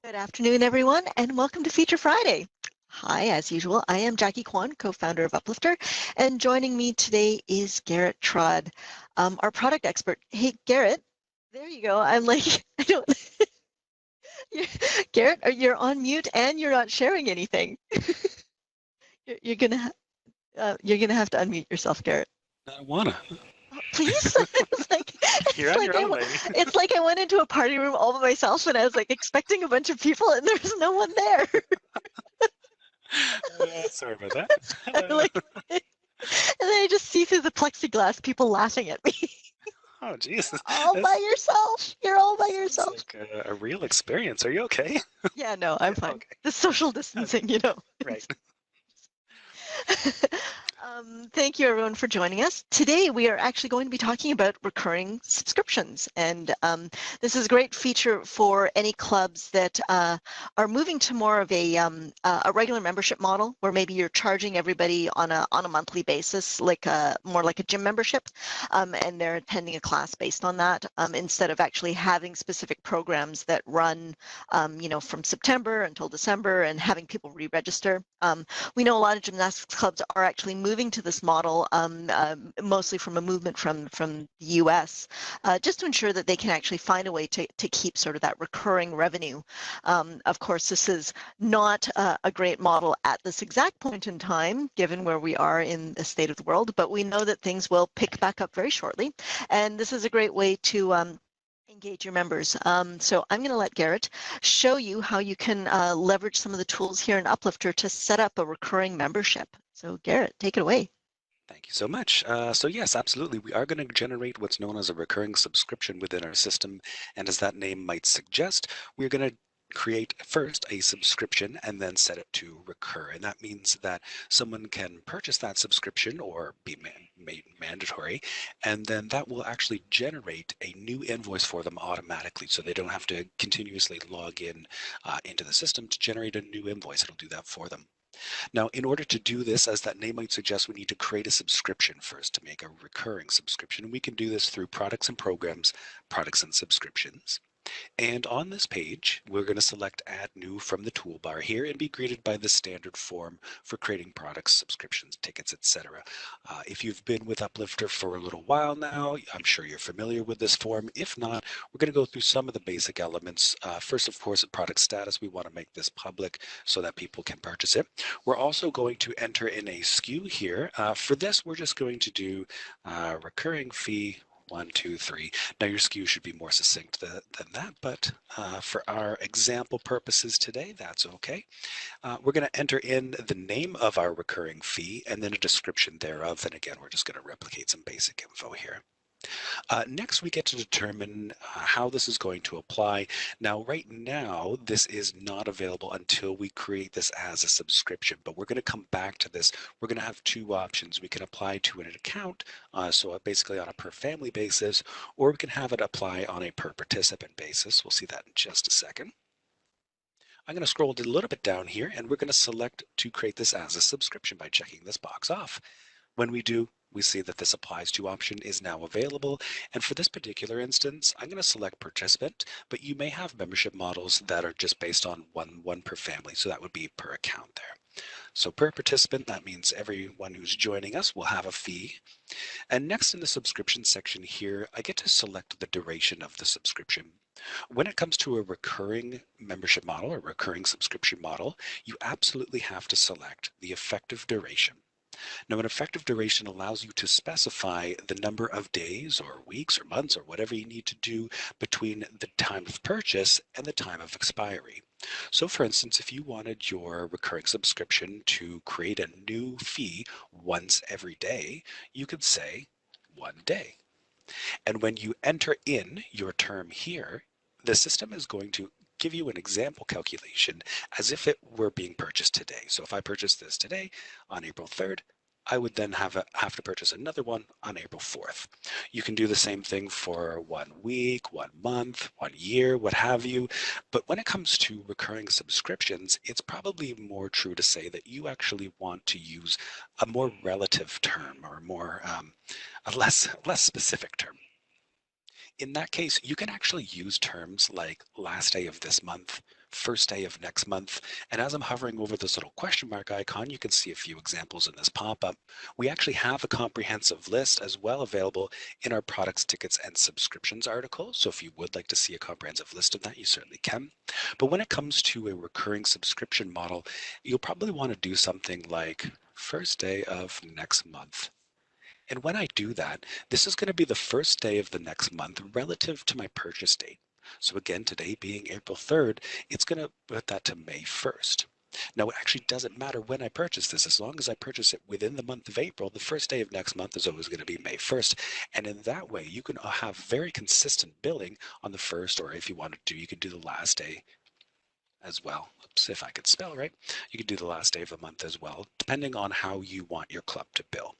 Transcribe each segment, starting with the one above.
Good afternoon, everyone, and welcome to Feature Friday. Hi, as usual, I am Jackie Kwan, co-founder of Uplifter, and joining me today is Garrett Trod, our product expert. Hey, Garrett, there you go. I'm like, I don't, Garrett, you're on mute and you're not sharing anything. You're gonna have to unmute yourself, Garrett. I wanna. Oh, please. You're on your own, lady. It's like I went into a party room all by myself, and I was like expecting a bunch of people, and there was no one there. Sorry about that. I'm Hello. like, and then I just see through the plexiglass people laughing at me. Oh, Jesus. All by yourself. You're all by Sounds yourself. like a real experience. Are you okay? Yeah, no, I'm fine. Okay. The social distancing, you know. Right. Thank you, everyone, for joining us. Today, we are actually going to be talking about recurring subscriptions. And this is a great feature for any clubs that are moving to more of a regular membership model, where maybe you're charging everybody on a monthly basis, like more like a gym membership, and they're attending a class based on that, instead of actually having specific programs that run, from September until December and having people re-register. We know a lot of gymnastics clubs are actually moving to this model, mostly from a movement from the US, just to ensure that they can actually find a way to keep sort of that recurring revenue. Of course, this is not a great model at this exact point in time, given where we are in the state of the world, but we know that things will pick back up very shortly. And this is a great way to engage your members. So I'm going to let Garrett show you how you can leverage some of the tools here in Uplifter to set up a recurring membership. So Garrett, take it away. Thank you so much. So yes, absolutely. We are going to generate what's known as a recurring subscription within our system. And as that name might suggest, we're going to create first a subscription and then set it to recur. And that means that someone can purchase that subscription or be made mandatory, and then that will actually generate a new invoice for them automatically. So they don't have to continuously log in into the system to generate a new invoice. It'll do that for them. Now, in order to do this, as that name might suggest, we need to create a subscription first to make a recurring subscription. We can do this through products and programs, products and subscriptions. And on this page, we're going to select Add New from the toolbar here and be greeted by the standard form for creating products, subscriptions, tickets, etc. If you've been with Uplifter for a little while now, I'm sure you're familiar with this form. If not, we're going to go through some of the basic elements. First, of course, product status. We want to make this public so that people can purchase it. We're also going to enter in a SKU here. For this, we're just going to do recurring fee 1, 2, 3. Now your SKU should be more succinct than that, but for our example purposes today, that's okay. We're going to enter in the name of our recurring fee and then a description thereof. And again, we're just going to replicate some basic info here. Next, we get to determine how this is going to apply. Now, right now, this is not available until we create this as a subscription, but we're going to come back to this. We're going to have two options. We can apply to an account, so basically on a per family basis, or we can have it apply on a per participant basis. We'll see that in just a second. I'm going to scroll a little bit down here, and we're going to select to create this as a subscription by checking this box off. When we do, we see that this applies to option is now available. And for this particular instance, I'm going to select participant, but you may have membership models that are just based on one per family. So that would be per account there. So per participant, that means everyone who's joining us will have a fee. And next in the subscription section here, I get to select the duration of the subscription. When it comes to a recurring membership model or recurring subscription model, you absolutely have to select the effective duration. Now, an effective duration allows you to specify the number of days or weeks or months or whatever you need to do between the time of purchase and the time of expiry. So for instance, if you wanted your recurring subscription to create a new fee once every day, you could say 1 day. And when you enter in your term here, the system is going to give you an example calculation as if it were being purchased today. So if I purchased this today on April 3rd, I would then have to purchase another one on April 4th. You can do the same thing for 1 week, 1 month, 1 year, what have you. But when it comes to recurring subscriptions, it's probably more true to say that you actually want to use a more relative term or a less specific term. In that case, you can actually use terms like last day of this month, first day of next month. And as I'm hovering over this little question mark icon, you can see a few examples in this pop-up. We actually have a comprehensive list as well available in our products, tickets, and subscriptions article. So if you would like to see a comprehensive list of that, you certainly can. But when it comes to a recurring subscription model, you'll probably want to do something like first day of next month. And when I do that, this is going to be the first day of the next month relative to my purchase date. So again, today being April 3rd, it's going to put that to May 1st. Now, it actually doesn't matter when I purchase this. As long as I purchase it within the month of April, the first day of next month is always going to be May 1st. And in that way, you can have very consistent billing on the first, or if you wanted to, you could do the last day as well. Oops, if I could spell right. You could do the last day of the month as well, depending on how you want your club to bill.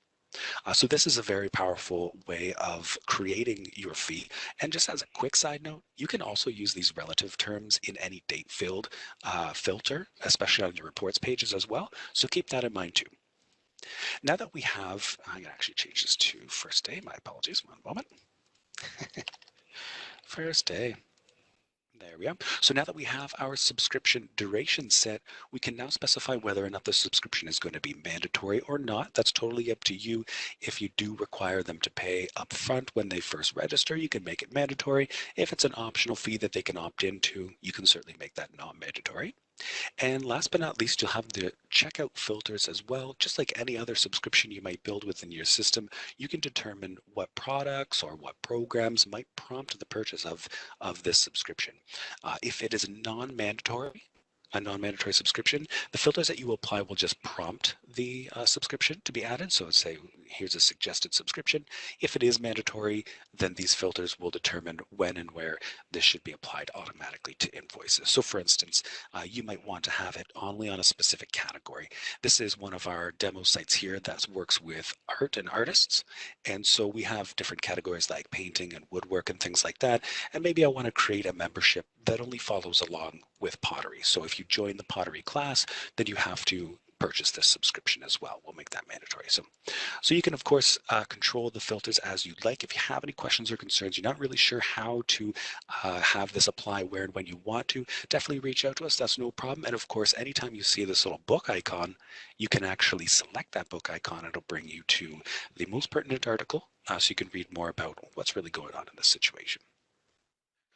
So this is a very powerful way of creating your fee. And just as a quick side note, you can also use these relative terms in any date field filter, especially on your reports pages as well. So keep that in mind too. Now that we have, I'm going to actually change this to first day. My apologies, one moment. First day. There we are. So now that we have our subscription duration set, we can now specify whether or not the subscription is going to be mandatory or not. That's totally up to you. If you do require them to pay upfront when they first register, you can make it mandatory. If it's an optional fee that they can opt into, you can certainly make that non-mandatory. And last but not least, you'll have the checkout filters as well. Just like any other subscription you might build within your system, you can determine what products or what programs might prompt the purchase of this subscription. If it is a non-mandatory subscription, the filters that you apply will just prompt the subscription to be added. So say, here's a suggested subscription. If it is mandatory, then these filters will determine when and where this should be applied automatically to invoices. So for instance, you might want to have it only on a specific category. This is one of our demo sites here that works with art and artists. And so we have different categories like painting and woodwork and things like that. And maybe I want to create a membership that only follows along with pottery. So if you join the pottery class, then you have to purchase this subscription as well. We'll make that mandatory. So you can, of course, control the filters as you'd like. If you have any questions or concerns, you're not really sure how to have this apply where and when you want to, definitely reach out to us. That's no problem. And of course, anytime you see this little book icon, you can actually select that book icon. It'll bring you to the most pertinent article, so you can read more about what's really going on in this situation.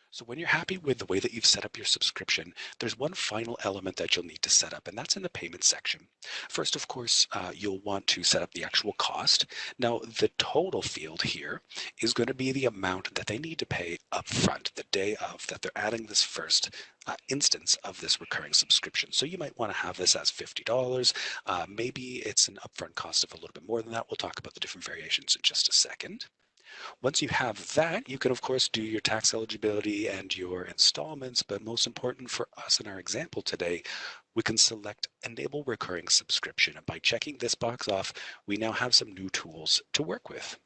So when you're happy with the way that you've set up your subscription, there's one final element that you'll need to set up, and that's in the payment section. First, of course, you'll want to set up the actual cost. Now, the total field here is going to be the amount that they need to pay upfront, the day of that they're adding this first instance of this recurring subscription. So you might want to have this as $50. Maybe it's an upfront cost of a little bit more than that. We'll talk about the different variations in just a second. Once you have that, you can of course do your tax eligibility and your installments, but most important for us in our example today, we can select Enable Recurring Subscription. And by checking this box off, we now have some new tools to work with.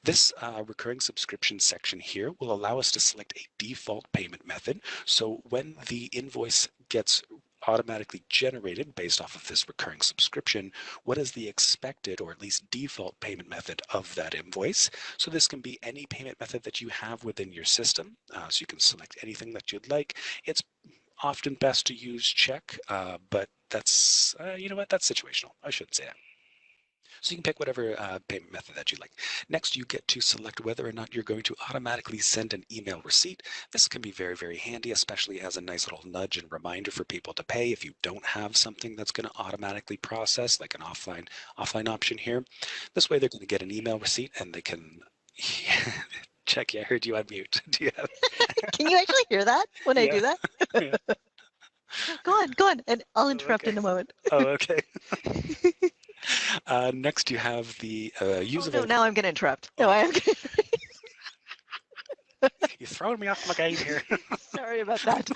This recurring subscription section here will allow us to select a default payment method. So when the invoice gets automatically generated based off of this recurring subscription, what is the expected or at least default payment method of that invoice? So this can be any payment method that you have within your system. So you can select anything that you'd like. It's often best to use check, but that's, you know what, that's situational. I shouldn't say that. So you can pick whatever payment method that you like. Next, you get to select whether or not you're going to automatically send an email receipt. This can be very, very handy, especially as a nice little nudge and reminder for people to pay if you don't have something that's going to automatically process, like an offline option here. This way they're going to get an email receipt and they can check. Yeah, I heard you on mute. Do you have... Can you actually hear that when I do that? Yeah. Go on, and I'll interrupt in a moment. Oh, okay. Next, you have the use of. No, now I'm going to interrupt. No, I am going to. You're throwing me off my game here. Sorry about that.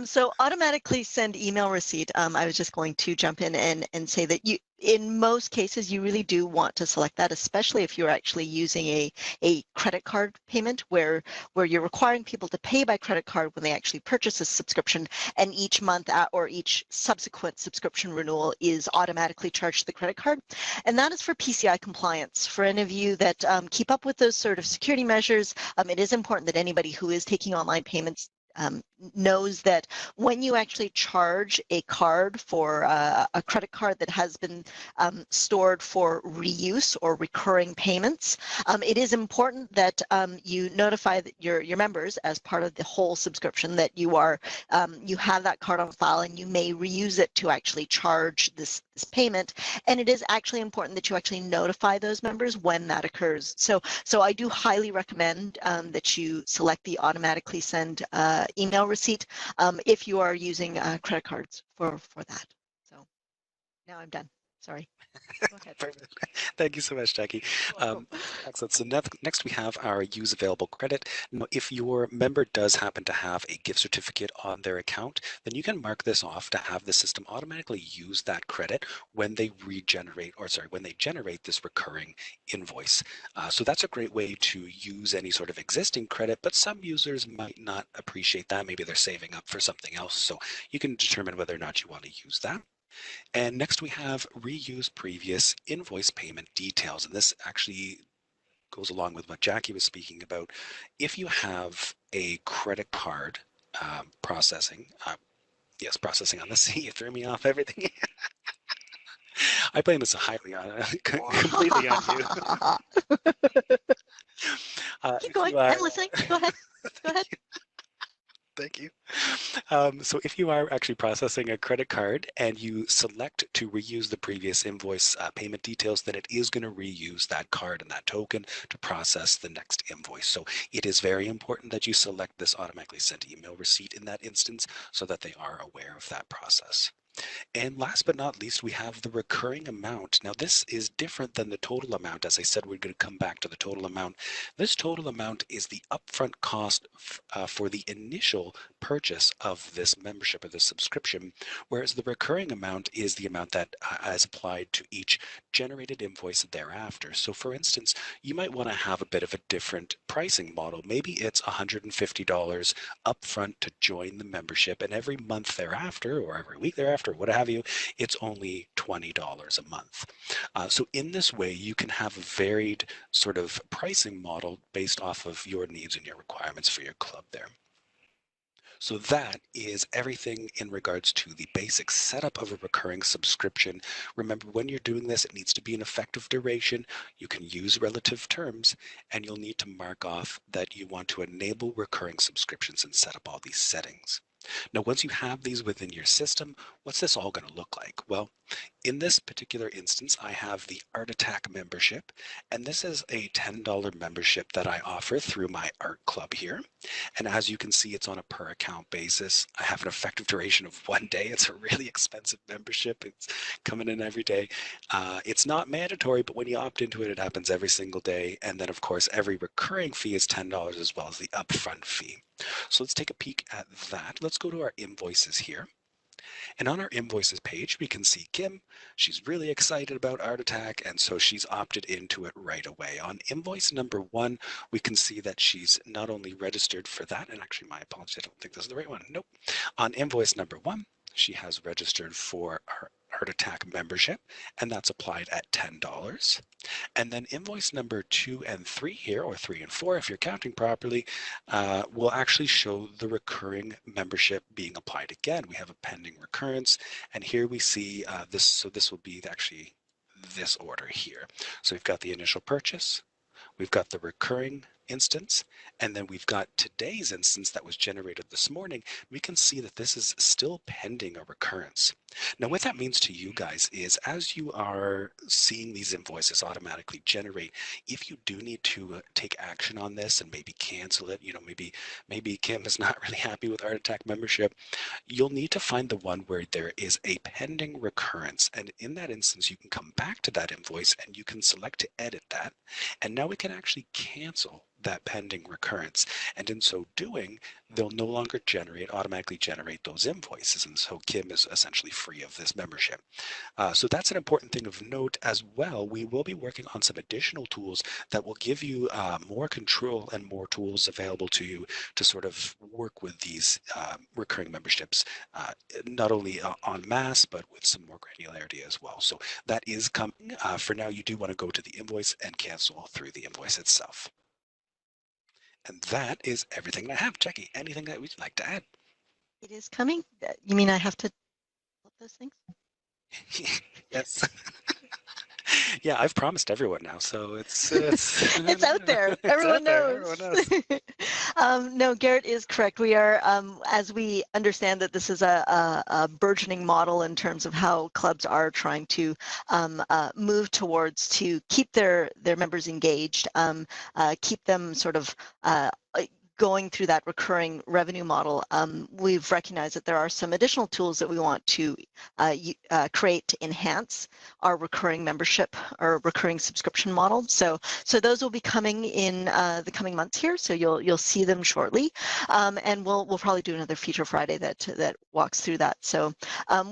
So automatically send email receipt. I was just going to jump in and say that you, in most cases, you really do want to select that, especially if you're actually using a credit card payment where you're requiring people to pay by credit card when they actually purchase a subscription, and each month or each subsequent subscription renewal is automatically charged to the credit card. And that is for PCI compliance. For any of you that keep up with those sort of security measures, it is important that anybody who is taking online payments knows that when you actually charge a card for a credit card that has been stored for reuse or recurring payments, it is important that you notify your members as part of the whole subscription that you have that card on file and you may reuse it to actually charge this payment. And it is actually important that you actually notify those members when that occurs. So I do highly recommend that you select the automatically send email receipt if you are using credit cards for that. So now I'm done. Sorry. Go ahead. Perfect. Thank you so much, Jackie. Excellent. So next we have our use available credit. Now, if your member does happen to have a gift certificate on their account, then you can mark this off to have the system automatically use that credit when they when they generate this recurring invoice. So that's a great way to use any sort of existing credit, but some users might not appreciate that. Maybe they're saving up for something else. So you can determine whether or not you want to use that. And next we have reuse previous invoice payment details. And this actually goes along with what Jackie was speaking about. If you have a credit card processing, processing on the C, you threw me off everything. I blame this completely on you. Keep going. I'm listening. Go ahead. Go ahead. Thank you. So if you are actually processing a credit card and you select to reuse the previous invoice payment details, then it is going to reuse that card and that token to process the next invoice. So it is very important that you select this automatically sent email receipt in that instance so that they are aware of that process. And last but not least, we have the recurring amount. Now, this is different than the total amount. As I said, we're going to come back to the total amount. This total amount is the upfront cost for the initial purchase of this membership or this subscription, whereas the recurring amount is the amount that is applied to each generated invoice thereafter. So for instance, you might want to have a bit of a different pricing model. Maybe it's $150 upfront to join the membership, and every month thereafter or every week thereafter, what have you, it's only $20 a month. So in this way, you can have a varied sort of pricing model based off of your needs and your requirements for your club there. So that is everything in regards to the basic setup of a recurring subscription. Remember, when you're doing this, it needs to be an effective duration. You can use relative terms, and you'll need to mark off that you want to enable recurring subscriptions and set up all these settings. Now, once you have these within your system, what's this all going to look like? Well, in this particular instance, I have the Art Attack membership, and this is a $10 membership that I offer through my art club here. And as you can see, it's on a per account basis. I have an effective duration of 1 day. It's a really expensive membership. It's coming in every day. It's not mandatory, but when you opt into it, it happens every single day. And then, of course, every recurring fee is $10 as well as the upfront fee. So let's take a peek at that. Let's go to our invoices here. And on our invoices page, we can see Kim. She's really excited about Art Attack, and so she's opted into it right away. On invoice number 1, we can see that she's not only registered for that, and actually my apologies, I don't think this is the right one. Nope. On invoice number 1, she has registered for our Art Attack membership, and that's applied at $10. And then invoice number 2 and 3 here, or 3 and 4 if you're counting properly, will actually show the recurring membership being applied again. We have a pending recurrence, and here we see this, so this will be actually this order here. So we've got the initial purchase, we've got the recurring instance, and then we've got today's instance that was generated this morning. We can see that this is still pending a recurrence. Now, what that means to you guys is as you are seeing these invoices automatically generate, if you do need to take action on this and maybe cancel it, maybe Kim is not really happy with Art Attack membership, you'll need to find the one where there is a pending recurrence. And in that instance, you can come back to that invoice and you can select to edit that. And now we can actually cancel that pending recurrence. And in so doing, they'll no longer automatically generate those invoices. And so Kim is essentially free of this membership. So that's an important thing of note as well. We will be working on some additional tools that will give you more control and more tools available to you to sort of work with these recurring memberships, not only en masse, but with some more granularity as well. So that is coming. For now, you do want to go to the invoice and cancel through the invoice itself. And that is everything I have. Jackie, anything that we'd like to add? It is coming. You mean I have to flip those things? Yes. Yeah, I've promised everyone now, so it's It's out there. it's Everyone out there. knows. Everyone knows. No, Garrett is correct. We are, as we understand that this is a burgeoning model in terms of how clubs are trying to move towards to keep their members engaged, keep them sort of going through that recurring revenue model. We've recognized that there are some additional tools that we want to create to enhance our recurring membership or recurring subscription model. So those will be coming in the coming months here. So you'll see them shortly, and we'll probably do another Feature Friday that walks through that. So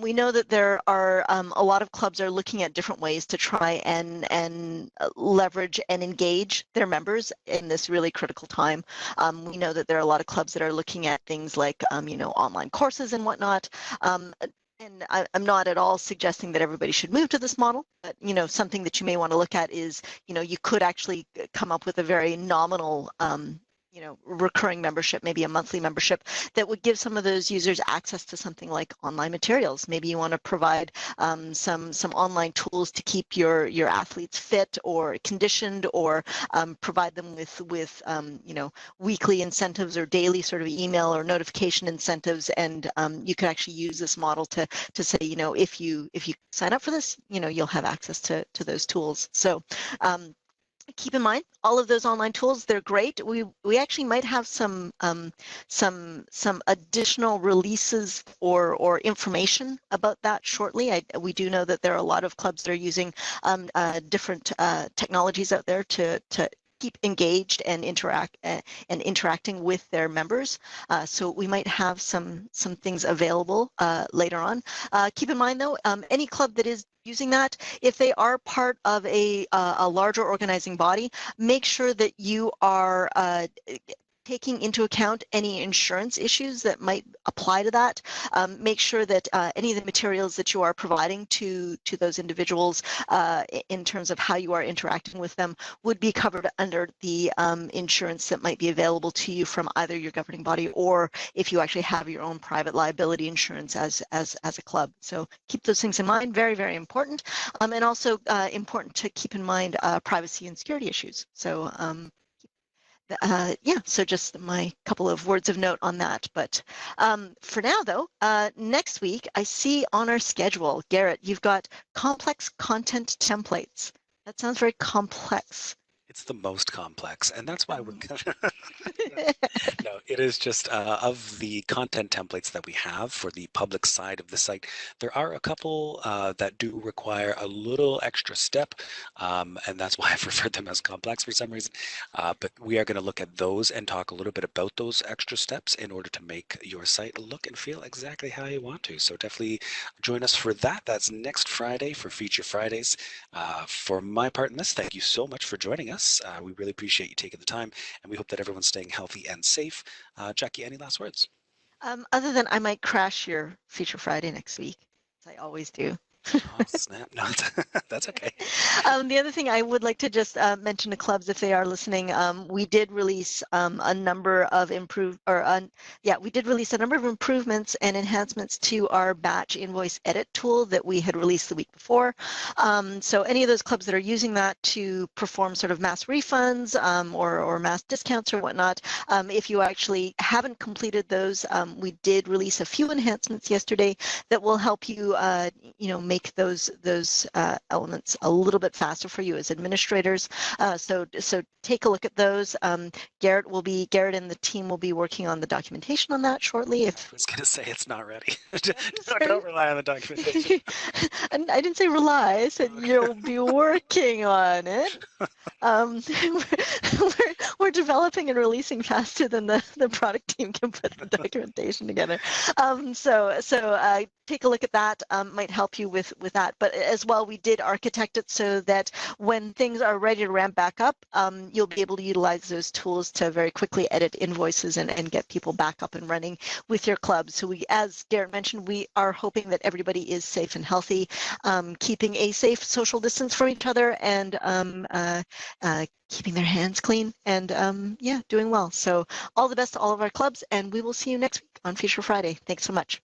we know that there are a lot of clubs are looking at different ways to try and leverage and engage their members in this really critical time. We know that there are a lot of clubs that are looking at things like online courses and whatnot. And I'm not at all suggesting that everybody should move to this model, but something that you may want to look at is you could actually come up with a very nominal recurring membership, maybe a monthly membership that would give some of those users access to something like online materials. Maybe you want to provide some online tools to keep your athletes fit or conditioned, or provide them with weekly incentives or daily sort of email or notification incentives. And you could actually use this model to say, if you sign up for this, you'll have access to those tools. So keep in mind all of those online tools, they're great. We actually might have some additional releases or information about that shortly. We do know that there are a lot of clubs that are using different technologies out there to keep engaged and interacting with their members. So we might have some things available later on. Keep in mind though, any club that is using that, if they are part of a larger organizing body, make sure that you are taking into account any insurance issues that might apply to that. Make sure that any of the materials that you are providing to those individuals in terms of how you are interacting with them would be covered under the insurance that might be available to you from either your governing body, or if you actually have your own private liability insurance as a club. So keep those things in mind, very, very important. And also important to keep in mind privacy and security issues. So yeah, so just my couple of words of note on that. But for now, though, next week, I see on our schedule, Garrett, you've got complex content templates. That sounds very complex. It's the most complex, and that's why we're no, it is just of the content templates that we have for the public side of the site. There are a couple that do require a little extra step, and that's why I've referred them as complex for some reason. But we are going to look at those and talk a little bit about those extra steps in order to make your site look and feel exactly how you want to. So definitely join us for that. That's next Friday for Feature Fridays. For my part in this, thank you so much for joining us. We really appreciate you taking the time, and we hope that everyone's staying healthy and safe. Jackie, any last words? Other than I might crash your Feature Friday next week, as I always do. Oh, snap. No, that's okay. The other thing I would like to just mention to clubs, if they are listening, we did release a number of improvements and enhancements to our batch invoice edit tool that we had released the week before. So any of those clubs that are using that to perform sort of mass refunds or mass discounts or whatnot, if you actually haven't completed those, we did release a few enhancements yesterday that will help you, make those elements a little bit faster for you as administrators. So take a look at those. Garrett and the team will be working on the documentation on that shortly. I was going to say it's not ready. Don't rely on the documentation. And I didn't say rely. I said you'll be working on it. We're developing and releasing faster than the product team can put the documentation together. So take a look at that. Might help you with that. But as well, we did architect it so that when things are ready to ramp back up, you'll be able to utilize those tools to very quickly edit invoices and get people back up and running with your club. So we, as Garrett mentioned, we are hoping that everybody is safe and healthy, keeping a safe social distance from each other, and keeping their hands clean, and yeah, doing well. So all the best to all of our clubs, and we will see you next week on Feature Friday. Thanks so much.